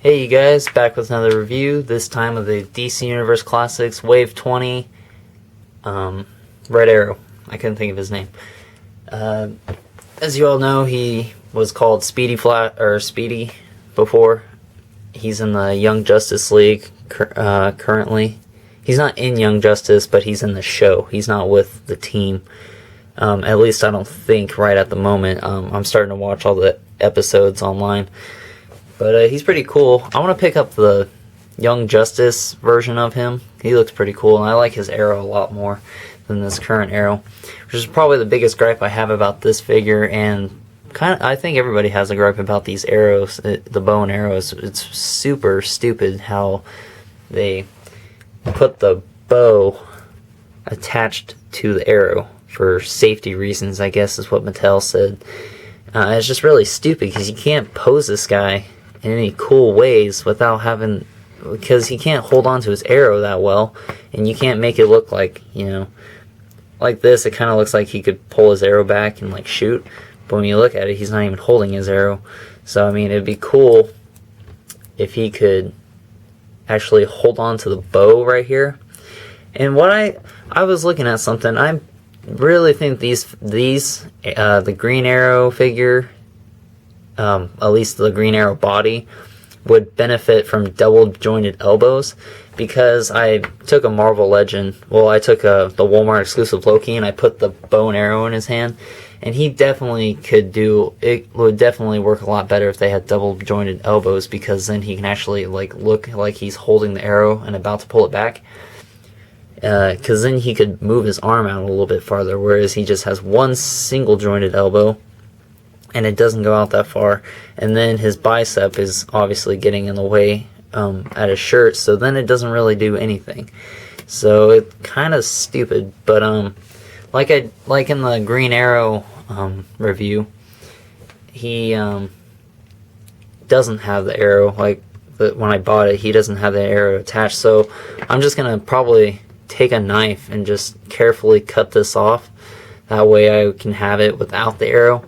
Hey you guys, back with another review, this time of the DC Universe Classics Wave 20 Red Arrow. I couldn't think of his name. As you all know, he was called Speedy before. He's in the Young Justice League currently. He's not in Young Justice, but he's in the show. He's not with the team. At least I don't think right at the moment. I'm starting to watch all the episodes online. But he's pretty cool. I want to pick up the Young Justice version of him. He looks pretty cool, and I like his arrow a lot more than this current arrow, which is probably the biggest gripe I have about this figure, and I think everybody has a gripe about these arrows, the bow and arrows. It's super stupid how they put the bow attached to the arrow for safety reasons, I guess is what Mattel said. It's just really stupid because you can't pose this guy in any cool ways without having, because he can't hold on to his arrow that well, and you can't make it look like, you know, like this. It kind of looks like he could pull his arrow back and like shoot, but when you look at it, he's not even holding his arrow. So I mean, it'd be cool if he could actually hold on to the bow right here. And what I was looking at something, I really think the Green Arrow figure, at least the Green Arrow body, would benefit from double jointed elbows, because I took a Marvel Legend, I took the Walmart exclusive Loki, and I put the bow and arrow in his hand, and he definitely it would definitely work a lot better if they had double jointed elbows, because then he can actually like look like he's holding the arrow and about to pull it back. Because then he could move his arm out a little bit farther, whereas he just has one single jointed elbow, and it doesn't go out that far. And then his bicep is obviously getting in the way at his shirt, so then it doesn't really do anything. So it's kind of stupid. But like in the Green Arrow review, he doesn't have the arrow. Like when I bought it, he doesn't have the arrow attached. So I'm just gonna probably take a knife and just carefully cut this off. That way I can have it without the arrow.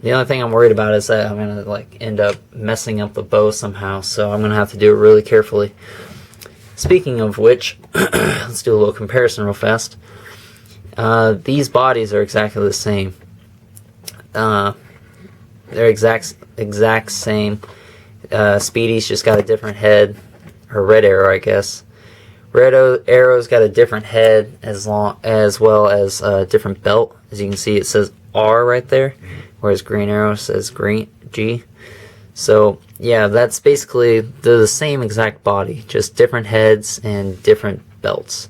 The only thing I'm worried about is that I'm gonna like end up messing up the bow somehow, so I'm gonna have to do it really carefully. Speaking of which, let's do a little comparison real fast. These bodies are exactly the same. They're exact same. Speedy's just got a different head, or Red Arrow, I guess. Red Arrow's got a different head as well as a different belt. As you can see, it says R right there, whereas Green Arrow says G. So yeah, that's basically the same exact body, just different heads and different belts.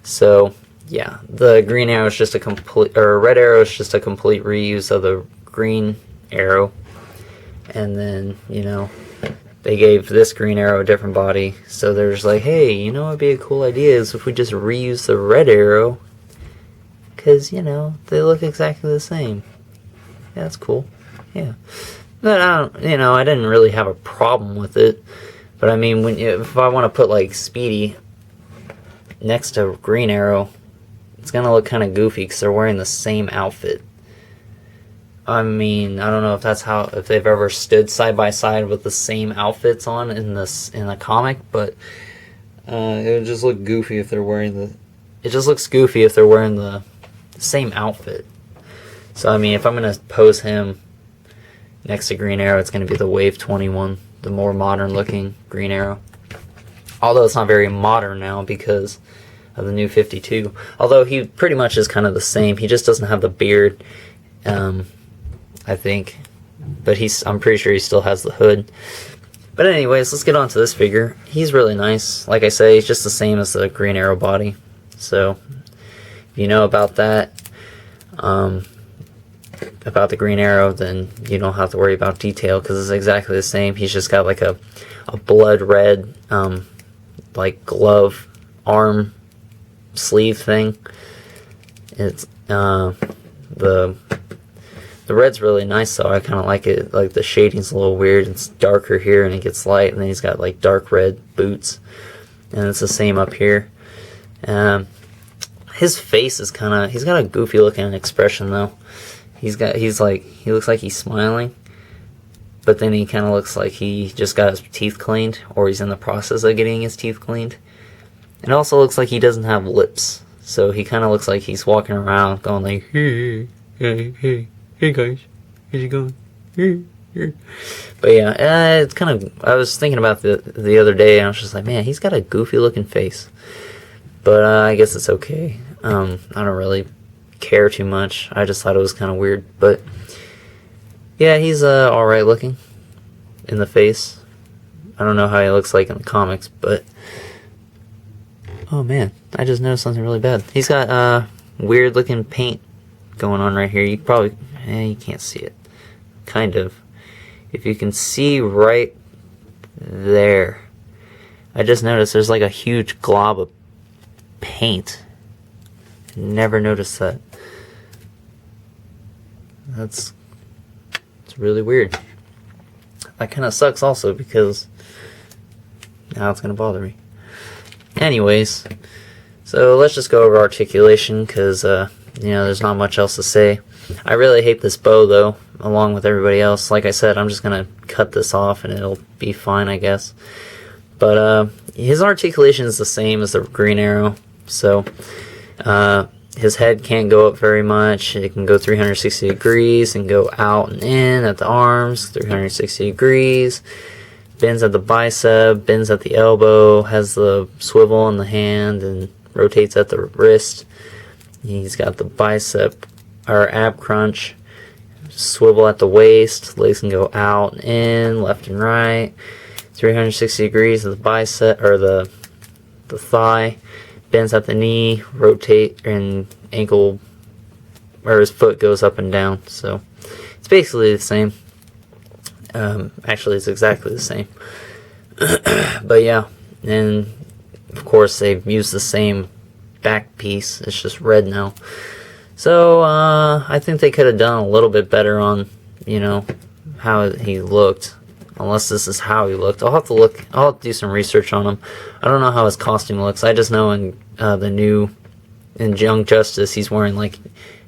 So yeah, the Green Arrow is just Red Arrow is just a complete reuse of the Green Arrow, and then they gave this Green Arrow a different body. So they're just like, hey, you know what would be a cool idea is if we just reuse the Red Arrow, because, they look exactly the same. Yeah, that's cool. Yeah. But I didn't really have a problem with it. But I mean, if I want to put like Speedy next to Green Arrow, it's going to look kind of goofy because they're wearing the same outfit. I mean, I don't know if they've ever stood side by side with the same outfits on in the comic, but it would just look goofy if they're wearing the same outfit. So I mean, if I'm gonna pose him next to Green Arrow, it's gonna be the Wave 21, the more modern looking Green Arrow. Although it's not very modern now because of the new 52. Although he pretty much is kind of the same. He just doesn't have the beard. I think, but I'm pretty sure he still has the hood. But anyways, let's get on to this figure. He's really nice. Like I say, he's just the same as the Green Arrow body. So if you know about that, about the Green Arrow, then you don't have to worry about detail because it's exactly the same. He's just got like a blood red like glove arm sleeve thing. It's the red's really nice, though. I kind of like it. Like the shading's a little weird. It's darker here and it gets light, and then he's got like dark red boots, and it's the same up here. His face is he's got a goofy looking expression though. He looks like he's smiling, but then he kind of looks like he just got his teeth cleaned, or he's in the process of getting his teeth cleaned. It also looks like he doesn't have lips, so he kind of looks like he's walking around going like, hey guys, how's it going? But yeah, it's kind of, I was thinking about the other day, and I was just like, man, he's got a goofy looking face. But I guess it's okay. I don't really care too much. I just thought it was kind of weird. But yeah, he's alright looking in the face. I don't know how he looks like in the comics, but oh man, I just noticed something really bad. He's got weird looking paint going on right here. You probably, you can't see it. Kind of. If you can see right there, I just noticed there's like a huge glob of paint. Never noticed that. It's really weird. That kind of sucks also, because now it's gonna bother me. Anyways, so let's just go over articulation, because there's not much else to say. I really hate this bow though, along with everybody else. Like I said, I'm just gonna cut this off and it'll be fine, I guess. But his articulation is the same as the Green Arrow, so his head can't go up very much. It can go 360 degrees and go out and in at the arms, 360 degrees. Bends at the bicep, bends at the elbow, has the swivel in the hand, and rotates at the wrist. He's got the bicep or ab crunch, swivel at the waist. Legs can go out and in, left and right. 360 degrees of the bicep or the thigh. Bends at the knee, rotate, and ankle or his foot goes up and down. So it's basically the same. Actually, it's exactly the same. But yeah, and of course they've used the same back piece. It's just red now. So I think they could have done a little bit better on, how he looked. Unless this is how he looked. I'll have to look. I'll have to do some research on him. I don't know how his costume looks. I just know in Young Justice, he's wearing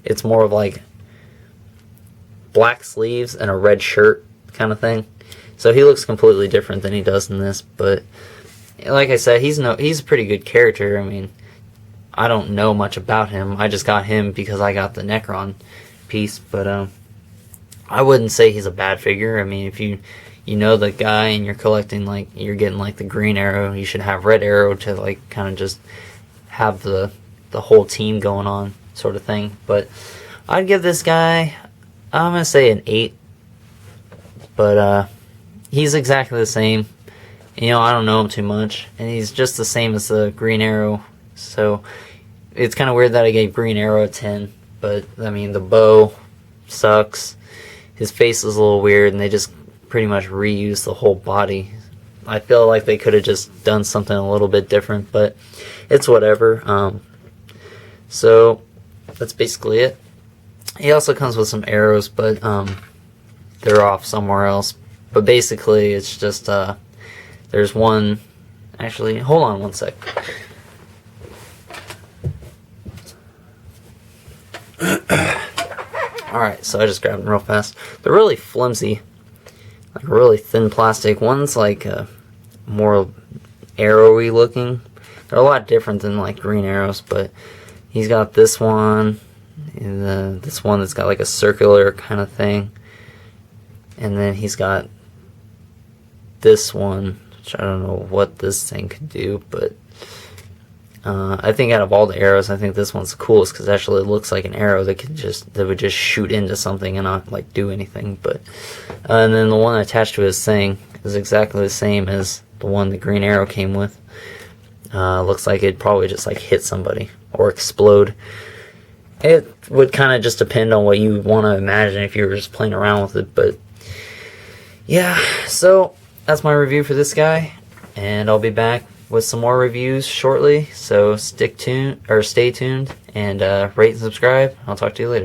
it's more of like black sleeves and a red shirt kind of thing. So he looks completely different than he does in this. But like I said, he's a pretty good character. I mean, I don't know much about him. I just got him because I got the Necron piece. But I wouldn't say he's a bad figure. I mean, if you know the guy and you're collecting, you're getting the Green Arrow, you should have Red Arrow to kind of just have the whole team going on sort of thing. But I'd give this guy, I'm gonna say an 8. But he's exactly the same. I don't know him too much, and he's just the same as the Green Arrow. So it's kind of weird that I gave Green Arrow a 10. But I mean, the bow sucks. His face is a little weird, and they just pretty much reuse the whole body. I feel like they could have just done something a little bit different, but it's whatever. So that's basically it. He also comes with some arrows, but they're off somewhere else. But basically, it's just there's one. Actually, hold on one sec. Alright, so I just grabbed them real fast. They're really flimsy. Really thin plastic. One's more arrowy looking. They're a lot different than Green Arrows, but he's got this one, and this one that's got a circular kind of thing, and then he's got this one, which I don't know what this thing could do, but I think out of all the arrows, I think this one's the coolest because actually it looks like an arrow that would just shoot into something and not do anything. But and then the one attached to his thing is exactly the same as the one the Green Arrow came with. Looks like it'd probably just hit somebody or explode. It would kind of just depend on what you want to imagine if you were just playing around with it. But yeah, so that's my review for this guy, and I'll be back with some more reviews shortly, so stay tuned and rate and subscribe. I'll talk to you later.